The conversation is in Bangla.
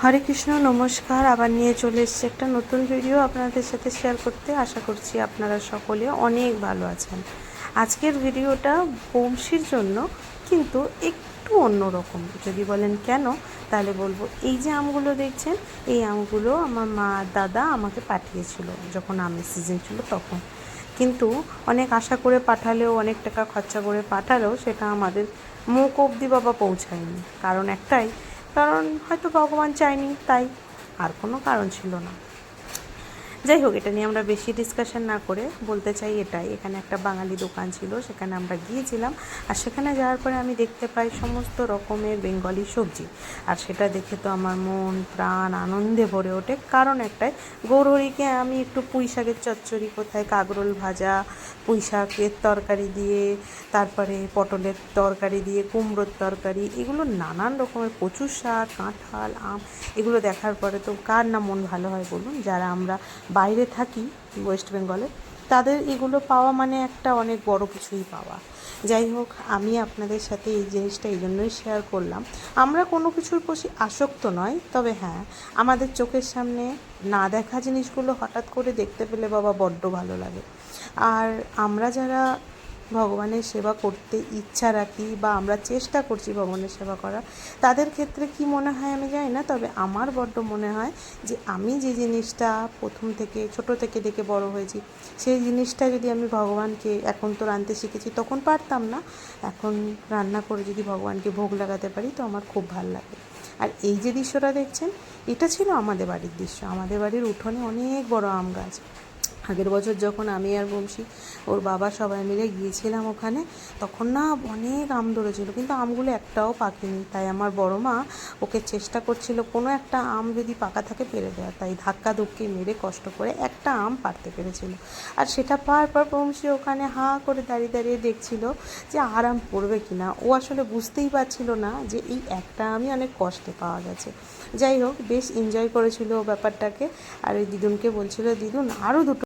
হরে কৃষ্ণ, নমস্কার। আবার নিয়ে চলে এসেছি একটা নতুন ভিডিও আপনাদের সাথে শেয়ার করতে। আশা করছি আপনারা সকলে অনেক ভালো আছেন। আজকের ভিডিওটা বংশীর জন্য, কিন্তু একটু অন্যরকম। যদি বলেন কেন, তাহলে বলবো এই যে আমগুলো দেখছেন, এই আমগুলো আমার মা দাদা আমাকে পাঠিয়েছিল যখন আমের সিজন ছিল তখন। কিন্তু অনেক আশা করে পাঠালেও, অনেক টাকা খরচা করে পাঠালেও সেটা আমাদের মুখ অবধি বাবা পৌঁছায়নি। কারণ একটাই, কারণ হয়তো ভগবান চায়নি, তাই, আর কোনো কারণ ছিল না। যাই হোক, এটা নিয়ে আমরা বেশি ডিসকাশন না করে বলতে চাই এটাই, এখানে একটা বাঙালি দোকান ছিল, সেখানে আমরা গিয়েছিলাম। আর সেখানে যাওয়ার পরে আমি দেখতে পাই সমস্ত রকমের বেঙ্গলি সবজি। আর সেটা দেখে তো আমার মন প্রাণ আনন্দে ভরে ওঠে। কারণ একটাই, গৌরহরিকে আমি একটু পুঁই শাকের চচ্চড়ি, কোথায় কাগরোল ভাজা, পুঁই শাকের তরকারি দিয়ে, তারপরে পটলের তরকারি দিয়ে, কুমড়োর তরকারি, এগুলো নানান রকমের, কচু শাক, কাঁঠাল, আম, এগুলো দেখার পরে তো কার না মন ভালো হয় বলুন। যারা আমরা বাইরে থাকি ওয়েস্ট বেঙ্গলে, তাদের এগুলো পাওয়া মানে একটা অনেক বড় কিছুই পাওয়া। যাই হোক, আমি আপনাদের সাথে এই জিনিসটা এই জন্যই শেয়ার করলাম। আমরা কোনো কিছুর প্রতি আসক্ত নয়, তবে হ্যাঁ, আমাদের চোখের সামনে না দেখা জিনিসগুলো হঠাৎ করে দেখতে পেলে বাবা বড্ড ভালো লাগে। আর আমরা যারা ভগবানের সেবা করতে ইচ্ছা রাখি বা আমরা চেষ্টা করছি ভগবানের সেবা করার, তাদের ক্ষেত্রে কি মনে হয় আমি জানি না, তবে আমার বড্ড মনে হয় যে আমি যে জিনিসটা প্রথম থেকে ছোট থেকে দেখে বড় হয়েছি, সেই জিনিসটা যদি আমি ভগবানকে, এখন তো রাঁধতে শিখেছি, তখন পারতাম না, এখন রান্না করে যদি ভগবানকে ভোগ লাগাতে পারি তো আমার খুব ভালো লাগে। আর এই যে দৃশ্যটা দেখছেন, এটা ছিল আমাদের বাড়ির দৃশ্য। আমাদের বাড়ির উঠোনে অনেক বড় আম গাছ। আগের বছর যখন আমি আর বংশী, ওর বাবা, সবাই মিলে গিয়েছিলাম ওখানে, তখন না অনেক আম ধরেছিল, কিন্তু আমগুলো একটাও পাকেনি। তাই আমার বড় মা ওকে চেষ্টা করছিল কোনো একটা আম যদি পাকা থাকে পেরে দেওয়া, তাই ধাক্কা ধুক্কি মেরে কষ্ট করে একটা আম পারতে পেরেছিল। আর সেটা পাওয়ার পর বংশী ওখানে হাঁ করে দাঁড়িয়ে দাঁড়িয়ে দেখছিল যে আর আম পড়বে কিনা। ও আসলে বুঝতেই পারছিল না যে এই একটা আমই অনেক কষ্টে পাওয়া গেছে। যাই হোক, বেশ এনজয় করেছিল ব্যাপারটাকে। আর ওই দিদুনকে বলছিল, দিদুন আরও দুটো